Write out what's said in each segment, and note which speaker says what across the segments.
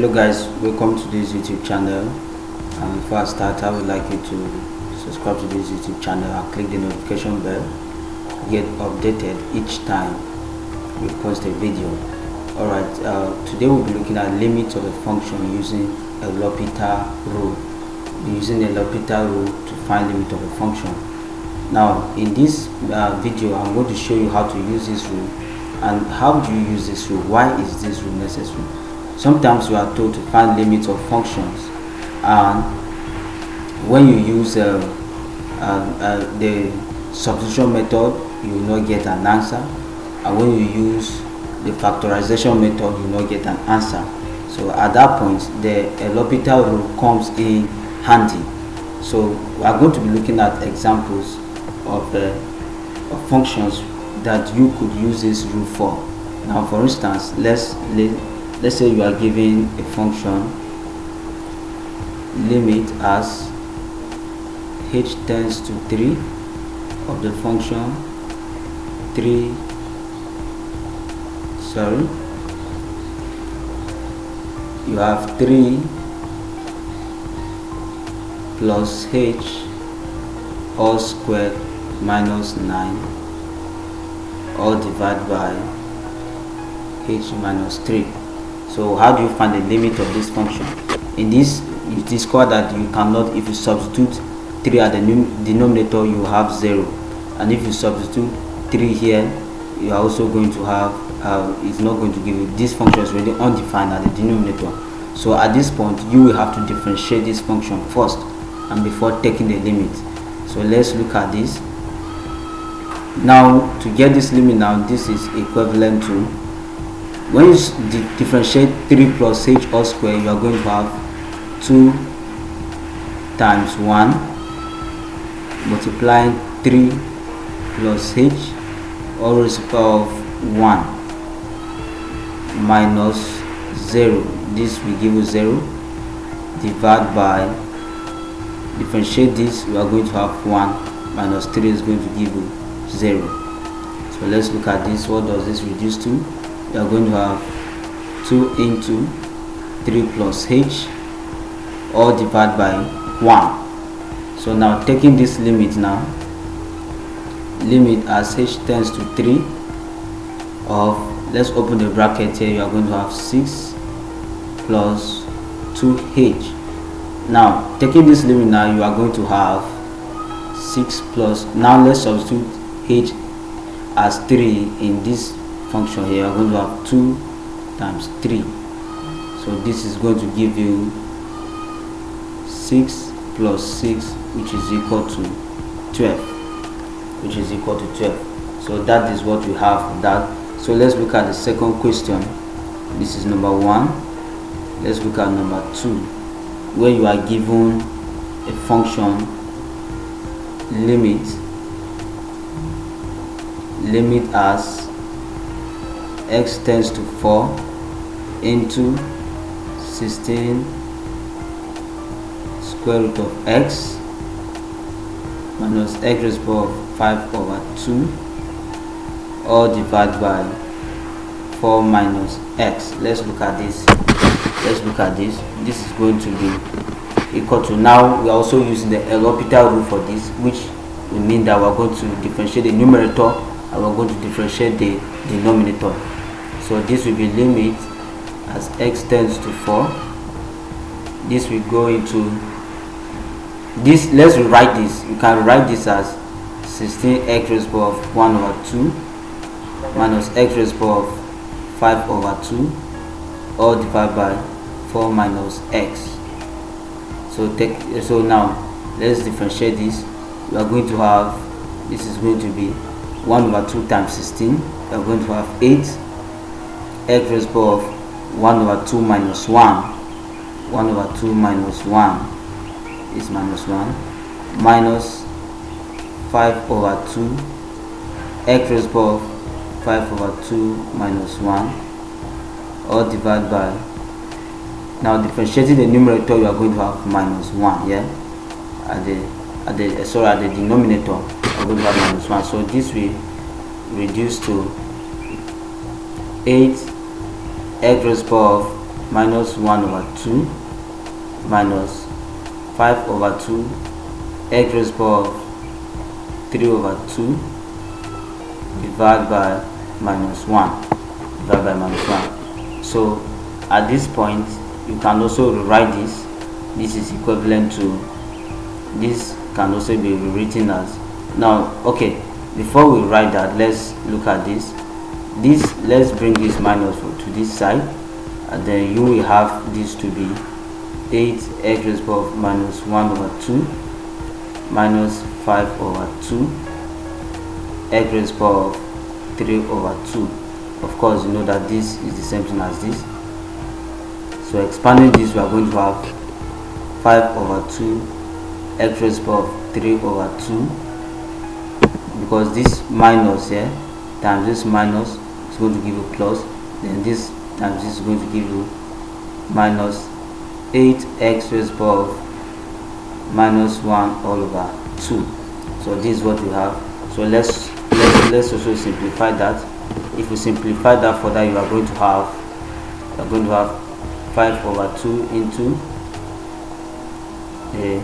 Speaker 1: Hello guys, welcome to this YouTube channel. Before I start, I would like you to subscribe to this YouTube channel and click the notification bell to get updated each time we post a video. Alright, today we'll be looking at limits of a function using a L'Hopital rule. We're using a L'Hopital rule to find limit of a function. Now in this video I'm going to show you how to use this rule and how do you use this rule. Why is this rule necessary? Sometimes you are told to find limits of functions, and when you use the substitution method, you will not get an answer, and when you use the factorization method, you will not get an answer. So at that point, the L'Hopital rule comes in handy. So we are going to be looking at examples of functions that you could use this rule for. Now, for instance, let's say you are given a function limit as h tends to 3 of the function you have 3 plus h all squared minus 9 all divided by h minus 3. So how do you find the limit of this function? In this, you discover that you cannot, if you substitute 3 at the denominator, you have 0, and if you substitute 3 here, you are also going to have it's not going to give you, this function is already undefined at the denominator. So at this point you will have to differentiate this function first and before taking the limit. So let's look at this. Now to get this limit, now this is equivalent to, when you differentiate 3 plus h all square, you are going to have 2 times 1 multiplying 3 plus h all raised to the power of 1 minus 0. This will give you 0. Divide by, differentiate this, we are going to have 1 minus 3 is going to give you 0. So let's look at this. What does this reduce to? We are going to have 2 into 3 plus h all divided by 1. So now taking this limit, now limit as h tends to 3 of, let's open the bracket here, you are going to have 6 plus 2h. Now taking this limit, now you are going to have 6 plus, now let's substitute h as 3 in this function here. You are going to have 2 times 3. So this is going to give you 6 plus 6, which is equal to 12, which is equal to 12. So that is what we have for that. So let's look at the second question. This is number 1. Let's look at number 2, where you are given a function limit as x tends to 4 into 16 square root of x minus x raised to the power of 5 over 2 all divided by 4 minus x. Let's look at this. This is going to be equal to, now we are also using the L'Hopital rule for this, which will mean that we are going to differentiate the numerator and we are going to differentiate the denominator. So this will be limit as x tends to 4. This will go into this. Let's rewrite this. You can write this as 16x raised to the power of 1 over 2 minus x raised to the power of 5 over 2 all divided by 4 minus x. So now let's differentiate this. We are going to have, this is going to be 1 over 2 times 16. We are going to have 8 x raised to the power of 1 over 2 minus 1. 1 over 2 minus 1 is minus 1 minus 5 over 2 x raised to the power of 5 over 2 minus 1 all divided by, now differentiating the numerator, you are going to have minus 1 here, at the denominator you are going to have minus 1. So this will reduce to 8 x raised to the power of minus 1 over 2 minus 5 over 2 x raised to the power of 3 over 2 divided by minus 1 divided by minus 1. So at this point you can also rewrite this. This is equivalent to this, can also be rewritten as, now okay, before we write that, let's look at this. Let's bring this minus to this side, and then you will have this to be 8 x raised to the power of minus 1 over 2 minus 5 over 2 x raised to the power of 3 over 2. Of course, you know that this is the same thing as this. So expanding this, we are going to have 5 over 2 x raised to the power of 3 over 2, because this minus here times this minus is going to give you plus, then this times this is going to give you minus 8x raised to the power of minus 1 all over 2. So this is what we have. So let's also simplify that. If we simplify that further, you are going to have 5 over 2 into the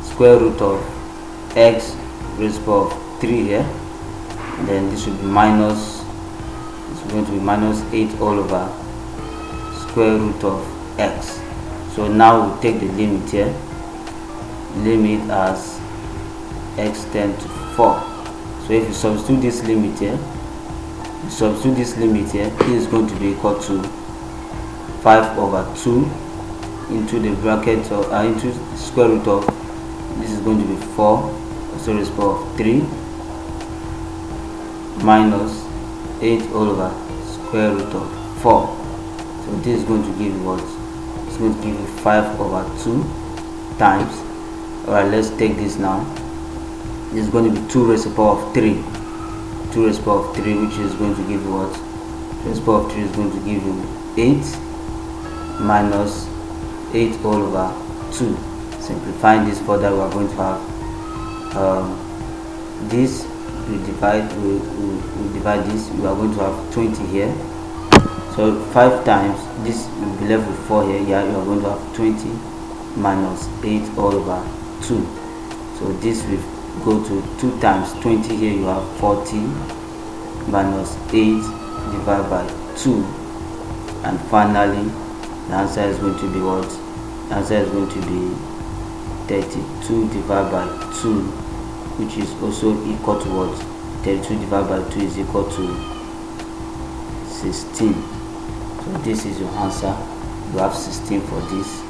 Speaker 1: square root of x raised to the power of 3 here, and then this will be minus, it's going to be minus 8 all over square root of x. So now we take the limit here, limit as x tends to 4. So if you substitute this limit here, this is going to be equal to 5 over 2 into the bracket of into square root of, this is going to be 4, so raised to the power of 3 minus 8 all over square root of 4. So this is going to give you what? It's going to give you 5 over 2 times, alright, let's take this now. This is going to be 2 raised to the power of 3. 2 raised to the power of 3, which is going to give you what? 2 raised to the power of 3 is going to give you 8 minus 8 all over 2. Simplifying this further, we are going to have this, we divide this, we are going to have 20 here. So 5 times this will be left with 4 here. Yeah, you are going to have 20 minus 8 all over 2. So this will go to 2 times 20 here, you have 40 minus 8 divided by 2, and finally the answer is going to be what? The answer is going to be 32 divided by 2, which is also equal to what? 32 divided by 2 is equal to 16. So this is your answer. You have 16 for this,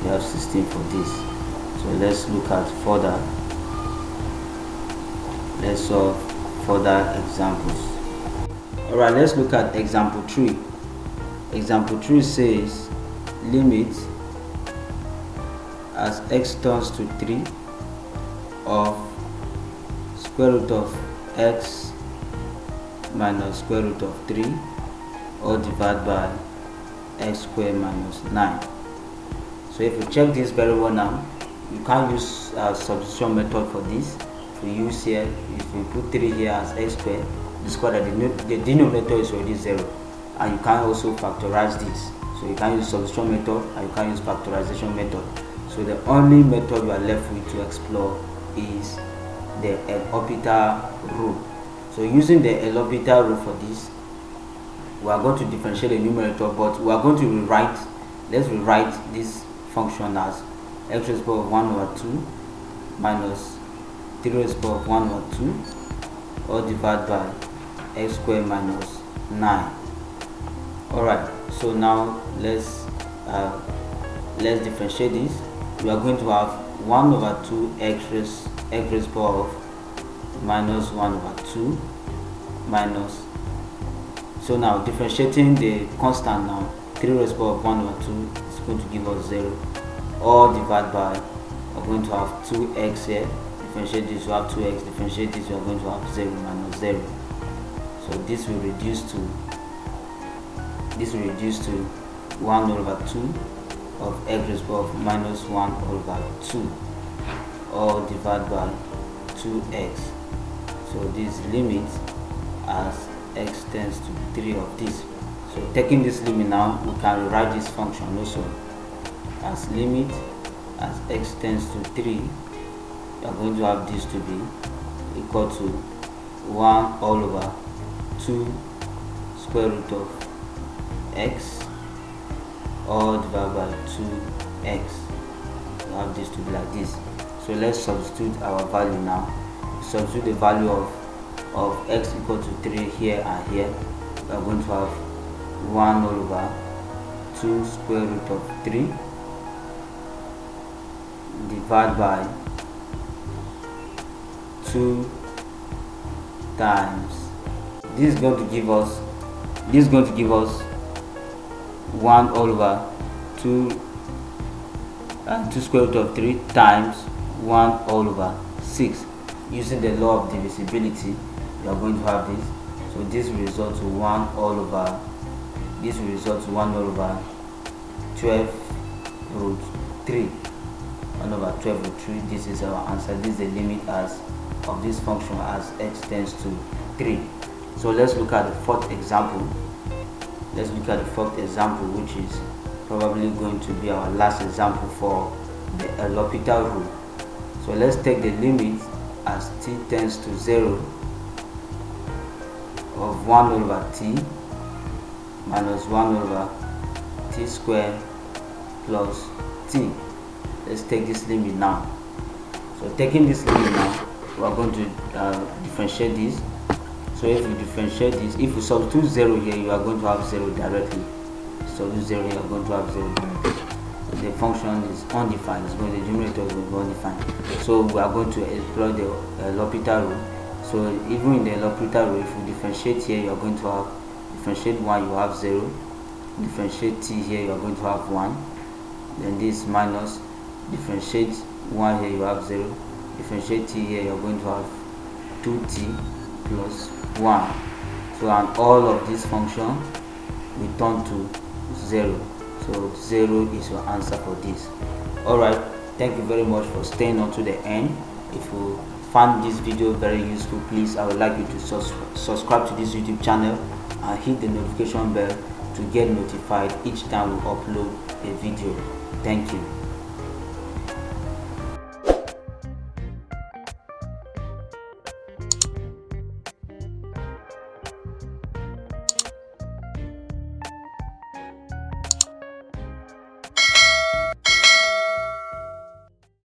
Speaker 1: you have 16 for this. So let's look at further, let's solve further examples. Alright, let's look at example 3. Example 3 says limit as x turns to 3 of square root of x minus square root of 3 all divided by x squared minus 9. So if you check this very well now, you can't use substitution method for this. If we use here, if we put 3 here as x squared, discover that the denominator is already 0, and you can also factorize this. So you can use substitution method and you can use factorization method. So the only method you are left with to explore is the L'Hopital rule. So using the L'Hopital rule for this, we are going to differentiate the numerator, but we are going to rewrite, let's rewrite this function as x raised to the power of 1 over 2 minus 3 raised to the power of 1 over 2 all divided by x squared minus 9. Alright, so now let's differentiate this. We are going to have 1 over 2 x raised to the power of minus 1 over 2 minus, so now differentiating the constant now, 3 raised to the power of 1 over 2 is going to give us 0, all divided by, we're going to have 2x here, differentiate this, we have 2x, differentiate this, we are going to have 0 minus 0. So this will reduce to 1 over 2 of x raised to the power of minus 1 over 2 all divided by 2x. So this limit as x tends to 3 of this. So taking this limit now, we can rewrite this function also as limit as x tends to 3. We are going to have this to be equal to 1 all over 2 square root of x all divided by 2x. We have this to be like this. So let's substitute our value now. Substitute the value of x equal to 3 here and here. We are going to have 1 all over 2 square root of 3 divided by 2 times this is going to give us 1 all over 2 square root of 3 times 1 all over 6. Using the law of divisibility, we are going to have this. So this will result to 1 all over 12 root 3. 1 over 12 root 3. This is our answer. This is the limit of this function as x tends to 3. So let's look at the fourth example. Which is probably going to be our last example for the L'Hopital rule. So let's take the limit as t tends to 0 of 1 over t minus 1 over t squared plus t. Let's take this limit now. So taking this limit now, we are going to differentiate this. So if we differentiate this, if we substitute 0 here, you are going to have 0 directly. Substitute 0 here, you are going to have 0 directly. The function is undefined. The numerator will be undefined. So we are going to employ the L'Hopital rule. So even in the L'Hopital rule, if we differentiate here, you are going to have differentiate 1, you have 0. Differentiate t here, you are going to have 1. Then this minus differentiate 1 here, you have 0. Differentiate t here, you are going to have 2t plus 1. So and all of this function return to 0. So 0 is your answer for this. Alright, thank you very much for staying on to the end. If you found this video very useful, please, I would like you to subscribe to this YouTube channel and hit the notification bell to get notified each time we upload a video. Thank you.